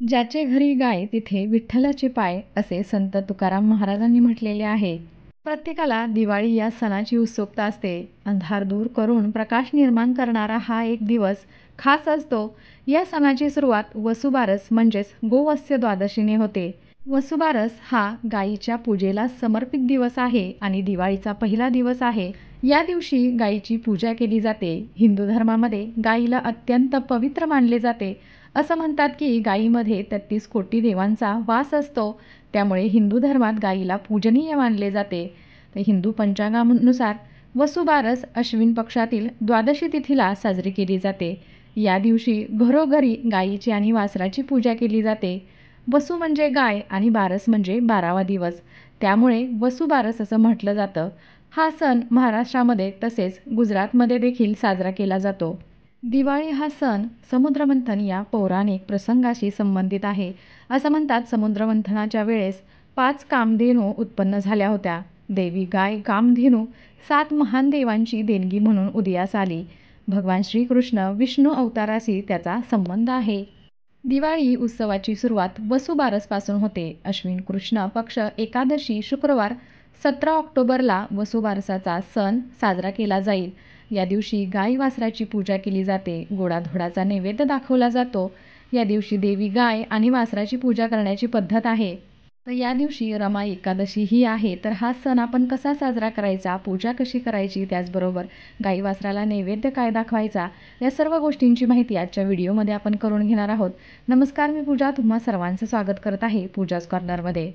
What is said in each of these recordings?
ज्याचे घरी गाय तिथे विठ्ठलाचे पाय असे संत तुकाराम महाराजांनी म्हटलेले आहे. प्रत्येकाला दिवाळी या सणाची उत्सुकता असते. अंधार दूर करून प्रकाश निर्माण करणारा हा एक दिवस खास असतो. या सणाची सुरुवात वसुबारस म्हणजेच गोवत्स द्वादशीने होते. वसुबारस हा गायीच्या पूजेला समर्पित दिवस आहे आणि दिवाळीचा पहिला दिवस आहे. या दिवशी गायीची पूजा केली जाते. हिंदू धर्मामध्ये गायीला अत्यंत पवित्र मानले जाते. असं म्हणतात की गायीमध्ये 33 कोटी देवांचा वास असतो. त्यामुळे हिंदू धर्मात गायीला पूजनीय मानले जाते. तर हिंदू पंचांगानुसार वसुबारस अश्विन पक्षातील द्वादशी तिथीला साजरी केली जाते. या दिवशी घरोघरी गायीची आणि वासराची पूजा केली जाते. वसू म्हणजे गाय आणि बारस म्हणजे 12वा दिवस, त्यामुळे वसुबारस असं म्हटलं जातं. हा सण महाराष्ट्रामध्ये तसेच गुजरातमध्ये देखील साजरा केला जातो. दिवाळी हा सण समुद्रमंथन या पौराणिक प्रसंगाशी संबंधित आहे. असं म्हणतात समुद्रमंथनाच्या वेळेस 5 कामधेनू उत्पन्न झाल्या होत्या. देवी गाय कामधेनू 7 महान देवांची देणगी म्हणून उदयास आली. भगवान श्रीकृष्ण विष्णू अवताराशी त्याचा संबंध आहे. दिवाळी उत्सवाची सुरुवात वसुबारसपासून होते. अश्विन कृष्ण पक्ष एकादशी शुक्रवार 17 ऑक्टोबरला वसुबारसाचा सण साजरा केला जाईल. या दिवशी गाय वासराची पूजा केली जाते. गोडाधोडाचा नैवेद्य दाखवला जातो. या दिवशी देवी गाय आणि वासराची पूजा करण्याची पद्धत आहे. तर या दिवशी रमा एकादशी ही आहे. तर हा सण आपण कसा साजरा करायचा, पूजा कशी करायची, त्याचबरोबर गाई वासराला नैवेद्य काय दाखवायचा, या सर्व गोष्टींची माहिती आजच्या व्हिडिओमध्ये आपण करून घेणार आहोत. नमस्कार, मी पूजा तुम्हा सर्वांचं स्वागत करत आहे पूजाज कॉर्नरमध्ये.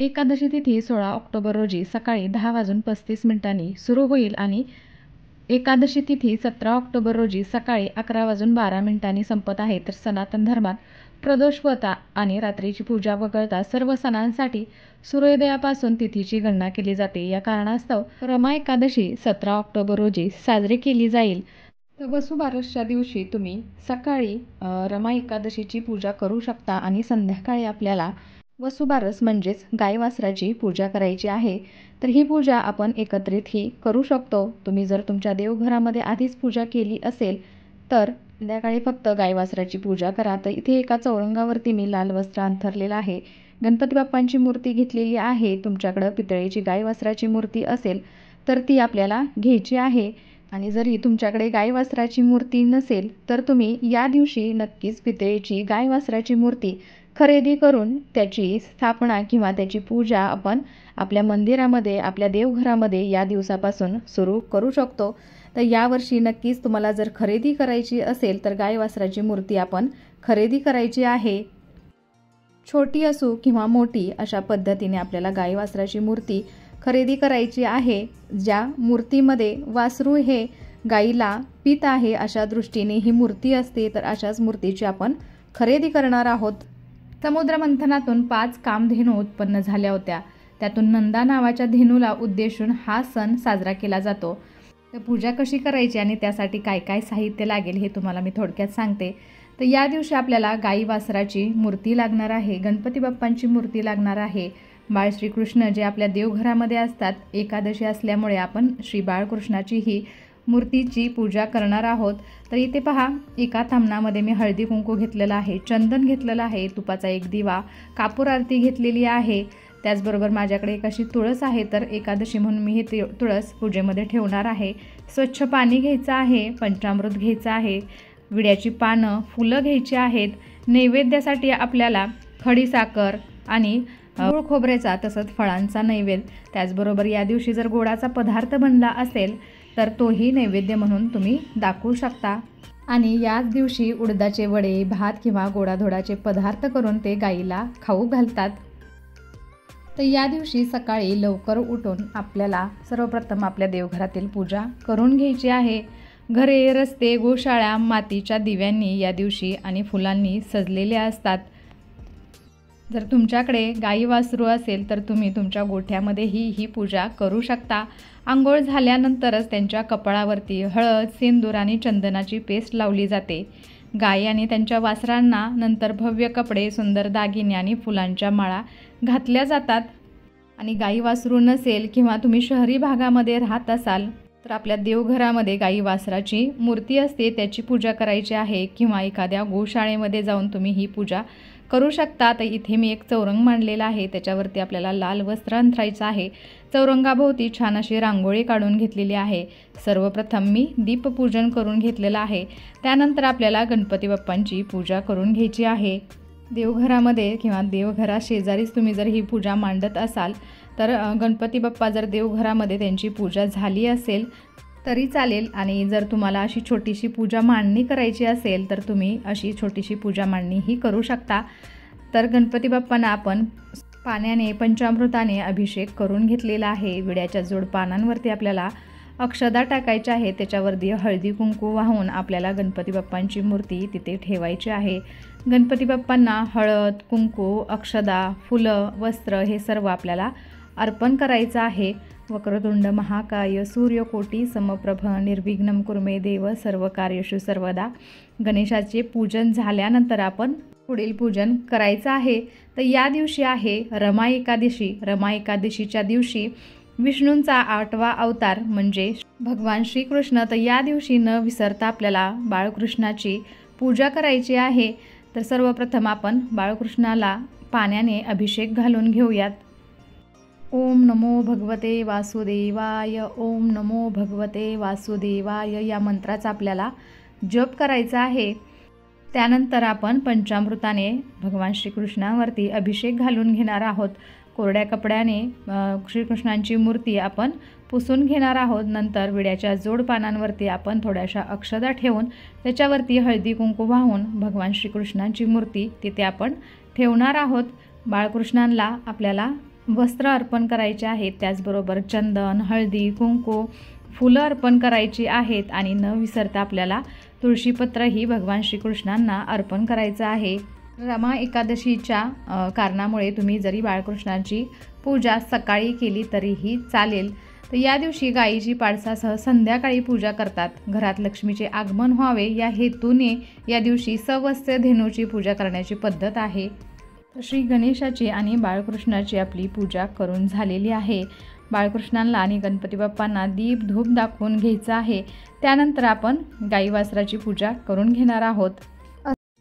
एकादशी तिथी 16 ऑक्टोबर रोजी सकाळी 10:35 सुरू होईल आणि एकादशी तिथी 17 ऑक्टोबर रोजी सकाळी 11:12 संपत आहे. तर सनातन धर्मात प्रदोष व्रता आणि रात्रीची पूजा वगळता सर्व सणांसाठी सूर्योदयापासून तिथीची गणना केली जाते. या कारणास्तव रमा एकादशी 17 ऑक्टोबर रोजी साजरी केली जाईल. तर वसुबारसच्या दिवशी तुम्ही सकाळी रमा एकादशीची पूजा करू शकता आणि संध्याकाळी आपल्याला वसुबारस म्हणजेच गाय वासराची पूजा करायची आहे. तर ही पूजा आपण एकत्रितही करू शकतो. तुम्ही जर तुमच्या देवघरामध्ये आधीच पूजा केली असेल तर संध्याकाळी फक्त गाय वासराची पूजा करा. तर इथे एका चौरंगावरती मी लाल वस्त्र अंथरलेलं आहे. गणपती बाप्पांची मूर्ती घेतलेली आहे. तुमच्याकडं पितळेची गाय वासराची मूर्ती असेल तर ती आपल्याला घ्यायची आहे. आणि जरी तुमच्याकडे गाय वासराची मूर्ती नसेल तर तुम्ही या दिवशी नक्कीच पितळेची गाय वासराची मूर्ती खरेदी करून त्याची स्थापना किंवा त्याची पूजा आपण आपल्या मंदिरामध्ये, आपल्या देवघरामध्ये या दिवसापासून सुरू करू शकतो. तर यावर्षी नक्कीच तुम्हाला जर खरेदी करायची असेल तर गाय वासराची मूर्ती आपण खरेदी करायची आहे. छोटी असो किंवा मोठी अशा पद्धतीने आपल्याला गाय वासराची मूर्ती खरेदी करायची आहे. ज्या मूर्तीमध्ये वासरू हे गाईला पित आहे अशा दृष्टीने ही मूर्ती असते. तर अशाच मूर्तीची आपण खरेदी करणार आहोत. समुद्रमंथनातून 5 कामधेनू उत्पन्न झाल्या होत्या. त्यातून नंदा नावाच्या धेनूला उद्देशून हा सण साजरा केला जातो. तर पूजा कशी करायची आणि त्यासाठी काय काय साहित्य लागेल हे तुम्हाला मी थोडक्यात सांगते. तर या दिवशी आपल्याला गाई वासराची मूर्ती लागणार आहे. गणपती बाप्पांची मूर्ती लागणार आहे. बाळ श्रीकृष्ण जे आपल्या देवघरामध्ये असतात, एकादशी असल्यामुळे आपण श्री बाळकृष्णाची ही मूर्तीची पूजा करणार आहोत. तर इथे पहा, एका तामणामध्ये मी हळदी कुंकू घेतलेलं आहे, चंदन घेतलेलं आहे, तुपाचा एक दिवा, कापूर आरती घेतलेली आहे. त्याचबरोबर माझ्याकडे एक अशी तुळस आहे. तर एकादशी म्हणून मी ही तुळस पूजेमध्ये ठेवणार आहे. स्वच्छ पाणी घ्यायचं आहे, पंचामृत घ्यायचं आहे, विड्याची पानं, फुलं घ्यायची आहेत. नैवेद्यासाठी आपल्याला खडीसाखर आणि गूळ खोबऱ्याचा तसंच फळांचा नैवेद्य. त्याचबरोबर या दिवशी जर गोडाचा पदार्थ बनला असेल तर तोही नैवेद्य म्हणून तुम्ही दाखवू शकता. आणि याच दिवशी उडदाचे वडे, भात किंवा गोडाधोडाचे पदार्थ करून ते गाईला खाऊ घालतात. तर या दिवशी सकाळी लवकर उठून आपल्याला सर्वप्रथम आपल्या देवघरातील पूजा करून घ्यायची आहे. घरे, रस्ते, गोशाळा मातीच्या दिव्यांनी या दिवशी आणि फुलांनी सजलेले असतात. जर तुमच्याकडे गाई वासरू असेल तर तुम्ही तुमच्या गोठ्यामध्येही ही पूजा करू शकता. आंघोळ झाल्यानंतरच त्यांच्या कपाळावरती हळद, सिंदूर आणि चंदनाची पेस्ट लावली जाते. गाई आणि त्यांच्या वासरांना नंतर भव्य कपडे, सुंदर दागिने आणि फुलांच्या माळा घातल्या जातात. आणि गाई वासरू नसेल किंवा तुम्ही शहरी भागामध्ये राहत असाल तर आपल्या देवघरामध्ये गाई वासराची मूर्ती असते त्याची पूजा करायची आहे किंवा एखाद्या गोशाळेमध्ये जाऊन तुम्ही ही पूजा करू शकता। तर इथे मी एक चौरंग मांडलेला आहे, त्याच्यावरती आपल्याला लाल वस्त्र अंथरायचं आहे। चौरंगाभोवती छान अशी रांगोळी काढून घेतलेली आहे। सर्वप्रथम मी दीपपूजन करून घेतलेलं आहे। त्यानंतर आपल्याला गणपती बाप्पांची पूजा करून घ्यायची आहे। देवघरामध्ये किंवा देवघरा शेजारीच तुम्ही जर ही पूजा मांडत असाल तर गणपती बाप्पा जर देवघरामध्ये त्यांची पूजा झाली असेल तरी चालेल, आणि जर तुम्हाला अशी छोटीशी पूजा मांडणी करायची असेल तर तुम्ही अशी छोटीशी पूजा मांडणी ही करू शकता। तर गणपती बाप्पांना आपण पाण्याने पंचामृताने अभिषेक करून घेतलेला आहे। विड्याच्या जोड पानांवरती आपल्याला अक्षदा टाकायच्या आहे, त्याच्यावरती हळदी कुंकू वाहून आपल्याला गणपती बाप्पांची मूर्ती तिथे ठेवायची आहे। गणपती बाप्पांना हळद कुंकू अक्षदा फुलं वस्त्र हे सर्व आपल्याला अर्पण करायचं आहे। वक्रतुंड महाकाय सूर्यकोटी समप्रभ निर्विघ्नं कुर्मे देव सर्व कार्येषु सर्वदा। गणेशाचे पूजन झाल्यानंतर आपण पुढील पूजन करायचं आहे। तर या दिवशी आहे रमा एकादशी। रमा एकादशीच्या दिवशी विष्णूंचा 8वा अवतार म्हणजे भगवान श्रीकृष्ण। तर या दिवशी न विसरता आपल्याला बाळकृष्णाची पूजा करायची आहे। तर सर्वप्रथम आपण बाळकृष्णाला पाण्याने अभिषेक घालून घेऊयात। ओम नमो भगवते वासुदेवाय, ओम नमो भगवते वासुदेवाय या मंत्राचा आपल्याला जप करायचा आहे। त्यानंतर आपण पंचामृताने भगवान श्रीकृष्णावरती अभिषेक घालून घेणार आहोत। कोरड्या कपड्याने श्रीकृष्णांची मूर्ती आपण पुसून घेणार आहोत। नंतर विड्याच्या जोड पानांवरती आपण थोड्याशा अक्षदा ठेवून त्याच्यावरती हळदी कुंकू वाहून भगवान श्रीकृष्णांची मूर्ती तिथे आपण ठेवणार आहोत। बाळकृष्णांना आपल्याला वस्त्र अर्पण करायचे आहेत, त्याचबरोबर चंदन हळदी कुंकू फुलं अर्पण करायची आहेत आणि न विसरता आपल्याला तुळशीपत्र ही भगवान श्रीकृष्णांना अर्पण करायचं आहे। रमा एकादशीच्या कारणामुळे तुम्ही जरी बाळकृष्णाची पूजा सकाळी केली तरीही चालेल। तर या दिवशी गायीची पाडसासह संध्याकाळी पूजा करतात। घरात लक्ष्मीचे आगमन व्हावे या हेतूने या दिवशी सवस्त्र धेनूची पूजा करण्याची पद्धत आहे। श्री गणेशाची आणि बाळकृष्णाची आपली पूजा करून झालेली आहे। बाळकृष्णांना आणि गणपती बाप्पांना दीप धूप दाखवून घ्यायचं आहे। त्यानंतर आपण गाई वासराची पूजा करून घेणार आहोत।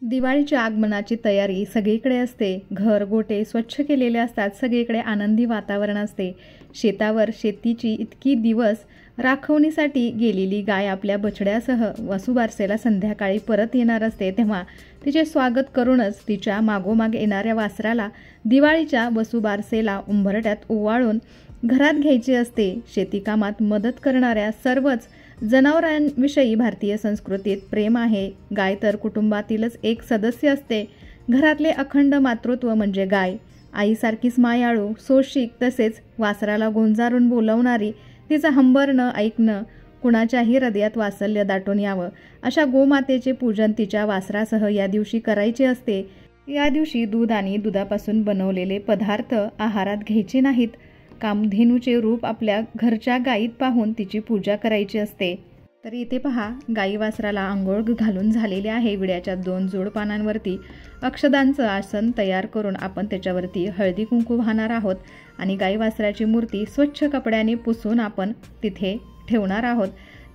दिवाळीच्या आगमनाची तयारी सगळीकडे असते। घर गोटे स्वच्छ केलेले असतात, सगळीकडे आनंदी वातावरण असते। शेतावर शेतीची इतकी दिवस राखवणीसाठी गेलेली गाय आपल्या बछड्यासह वसुबारसेला संध्याकाळी परत येणार असते, तेव्हा तिचे स्वागत करूनच तिच्या मागोमाग येणाऱ्या वासराला दिवाळीच्या वसुबारसेला उंबरट्यात ओवाळून घरात घ्यायची असते। शेतीकामात मदत करणाऱ्या सर्वच जनावरांविषयी भारतीय संस्कृतीत प्रेम आहे। गाय तर कुटुंबातीलच एक सदस्य असते। घरातले अखंड मातृत्व म्हणजे गाय। आईसारखीच मायाळू सोशिक तसेच वासराला गोंजारून बोलवणारी, तिचं हंबर न ऐकणं, कुणाच्याही हृदयात वात्सल्य दाटून यावं अशा गोमातेचे पूजन तिच्या वासरासह या दिवशी करायचे असते। या दिवशी दूध आणि दुधापासून बनवलेले पदार्थ आहारात घ्यायचे नाहीत। कामधेनूचे रूप आपल्या घरच्या गायीत पाहून तिची पूजा करायची असते। तर इथे पहा गाई वासराला आंघोळ घालून झालेले आहे। विड्याच्या 2 जोड पानांवरती अक्षदांचं आसन तयार करून आपण त्याच्यावरती हळदी कुंकू वाहणार आहोत आणि गाई वासराची मूर्ती स्वच्छ कपड्याने पुसून आपण तिथे ठेवणार आहोत।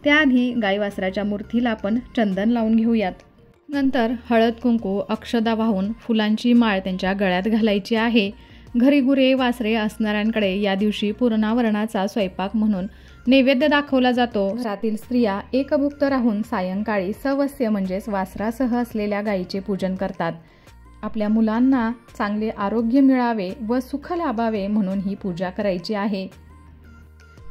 त्याआधी गाई वासराच्या मूर्तीला आपण चंदन लावून घेऊयात। नंतर हळद कुंकू अक्षदा वाहून फुलांची माळ त्यांच्या गळ्यात घालायची आहे। घरी गुरे वासरे असणाऱ्यांकडे या दिवशी पूर्णावरणाचा स्वयंपाक म्हणून नैवेद्य दाखवला जातो। घरातील स्त्रिया एकभुक्त राहून सायंकाळी सवस्य म्हणजेच वासरासह असलेल्या गायीचे पूजन करतात। आपल्या मुलांना चांगले आरोग्य मिळावे व सुख लाभावे म्हणून ही पूजा करायची आहे।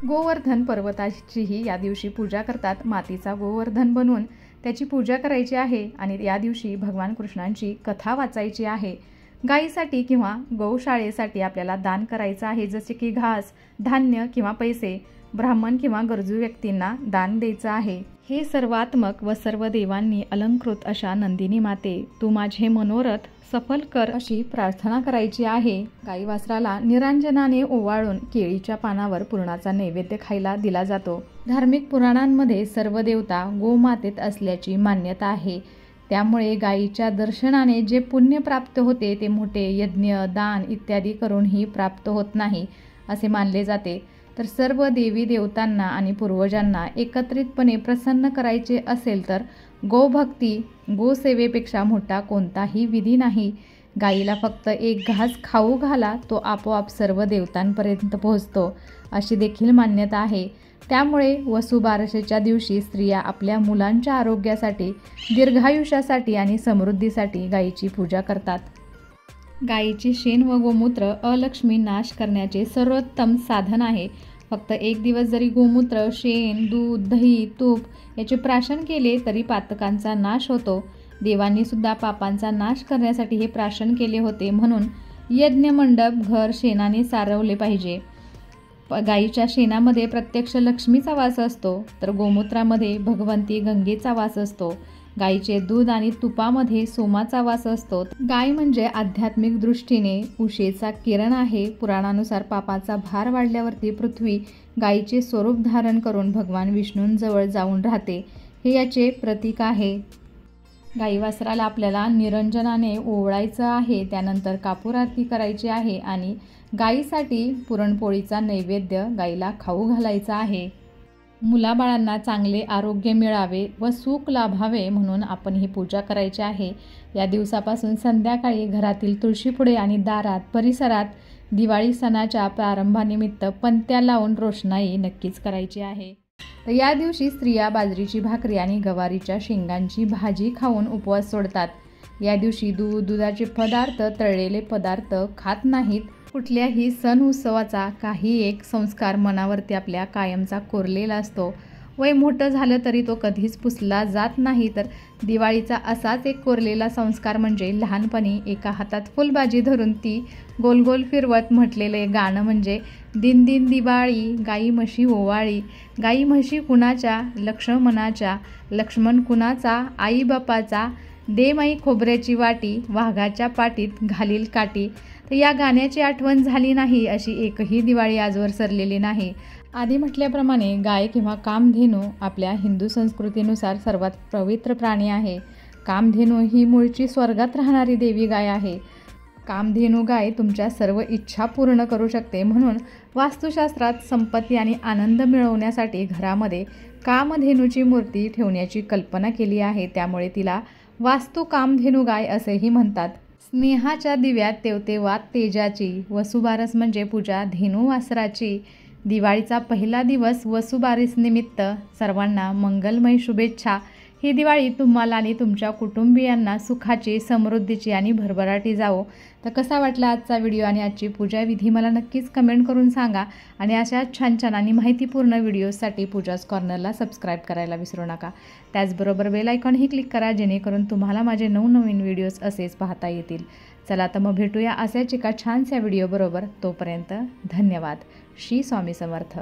गोवर्धन पर्वताचीही या दिवशी पूजा करतात। मातीचा गोवर्धन बनवून त्याची पूजा करायची आहे आणि या दिवशी भगवान कृष्णांची कथा वाचायची आहे। गायीसाठी किंवा गौशाळेसाठी आपल्याला दान करायचं आहे, जसे की घास धान्य किंवा पैसे ब्राह्मण किंवा गरजू व्यक्तींना दान द्यायचं आहे। हे सर्वात्मक व सर्व देवांनी अलंकृत अशा नंदिनी माते तू माझे मनोरथ सफल कर अशी प्रार्थना करायची आहे। गाई वासराला निरांजनाने ओवाळून केळीच्या पानावर पुरणाचा नैवेद्य खायला दिला जातो। धार्मिक पुराणांमध्ये सर्व देवता गोमातेत असल्याची मान्यता आहे। त्यामुळे गायीच्या दर्शनाने जे पुण्य प्राप्त होते ते मोठे यज्ञ दान इत्यादी करूनही प्राप्त होत नाही असे मानले जाते। तर सर्व देवी देवतांना आणि पूर्वजांना एकत्रितपणे प्रसन्न करायचे असेल तर गोभक्ती, गोसेवेपेक्षा मोठा कोणताही विधी नाही. गाईला फक्त एक घास खाऊ घाला, तो आपोआप सर्व देवतांपर्यंत पोहोचतो, अशी देखील मान्यता आहे. त्यामुळे वसुबारसेच्या दिवशी स्त्रिया आपल्या मुलांच्या आरोग्यासाठी, दीर्घायुष्यासाठी आणि समृद्धीसाठी गायीची पूजा करतात. गायीचे शेण व गोमूत्र अलक्ष्मी नाश करण्याचे सर्वोत्तम साधन आहे. फक्त एक दिवस जरी गोमूत्र, शेण, दूध, दही, तूप याचे प्राशन केले तरी पातकांचा नाश होतो. देवांनी सुद्धा पापांचा नाश करण्यासाठी हे प्राशन केले होते. म्हणून यज्ञमंडप घर शेणाने सारवले पाहिजे. गायीच्या शेणामध्ये प्रत्यक्ष लक्ष्मीचा वास असतो, तर गोमूत्रामध्ये भगवंती गंगेचा वास असतो. गायीचे दूध आणि तुपामध्ये सोमाचा वास असतो. गाय म्हणजे आध्यात्मिक दृष्टीने उषेचा किरण आहे. पुराणानुसार पापाचा भार वाढल्यावरती पृथ्वी गायीचे स्वरूप धारण करून भगवान विष्णूंजवळ जाऊन राहते, हे याचे प्रतीक आहे. गाई वासराला आपल्याला निरंजनाने ओवाळायचं आहे, त्यानंतर कापूर आरती करायची आहे आणि गायीसाठी पुरणपोळीचा नैवेद्य गाईला खाऊ घालायचा आहे. मुलाबाळांना चांगले आरोग्य मिळावे व सुख लाभावे म्हणून आपण ही पूजा करायची आहे. या दिवसापासून संध्याकाळी घरातील तुळशीपुढे आणि दारात, परिसरात दिवाळी सणाच्या प्रारंभानिमित्त पणत्या लावून रोषणाई नक्कीच करायची आहे. तर या दिवशी स्त्रिया बाजरीची भाकरी आणि गवारीच्या शेंगांची भाजी खाऊन उपवास सोडतात. या दिवशी दूध, दुधाचे पदार्थ, तळलेले पदार्थ खात नाहीत. कुठल्याही सण उत्सवाचा काही एक संस्कार मनावरती आपल्या कायमचा कोरलेला असतो. वय मोठं झालं तरी तो कधीच पुसला जात नाही. तर दिवाळीचा असाच एक कोरलेला संस्कार म्हणजे लहानपणी एका हातात फुलभाजी धरून ती गोल गोल फिरवत म्हटलेले गाणं म्हणजे दिन दिन दिवाळी, गाई म्हशी ओवाळी. गाई म्हशी कुणाच्या, लक्ष्मणाच्या, लक्ष्मण कुणाचा, आई बापाचा, दे माई खोबऱ्याची वाटी, वाघाच्या पाटीत घालील काठी. तर या गाण्याची आठवण झाली नाही अशी एकही दिवाळी आजवर सरलेली नाही. आधी म्हटल्याप्रमाणे गाय किंवा कामधेनू आपल्या हिंदू संस्कृतीनुसार सर्वात पवित्र प्राणी आहे. कामधेनू ही मूळची स्वर्गात राहणारी देवी गाय आहे. कामधेनू गाय तुमच्या सर्व इच्छा पूर्ण करू शकते. म्हणून वास्तुशास्त्रात संपत्ती आणि आनंद मिळवण्यासाठी घरामध्ये कामधेनूची मूर्ती ठेवण्याची कल्पना केली आहे. त्यामुळे तिला वास्तू कामधेनू गाय असेही म्हणतात. स्नेहाच्या दिव्यात तेवते वात तेजाची, वसुबारस म्हणजे पूजा धेनू वासराची. दिवाळीचा पहिला दिवस वसुबारस निमित्त सर्वांना मंगलमय शुभेच्छा. ही दिवाळी तुम्हाला आणि तुमच्या कुटुंबियांना सुखाची, समृद्धीची आणि भरभराटी जावो. तर कसा वाटला आजचा व्हिडिओ आणि आजची पूजाविधी मला नक्कीच कमेंट करून सांगा. आणि अशा छान छान आणि माहितीपूर्ण व्हिडिओजसाठी पूजाज कॉर्नरला सबस्क्राईब करायला विसरू नका. त्याचबरोबर बेल आयकॉनही क्लिक करा, जेणेकरून तुम्हाला माझे नवनवीन व्हिडिओज असेच पाहता येतील. चला तर मग भेटूया अशाच एका छानशा व्हिडिओबरोबर. तोपर्यंत धन्यवाद. श्री स्वामी समर्थ.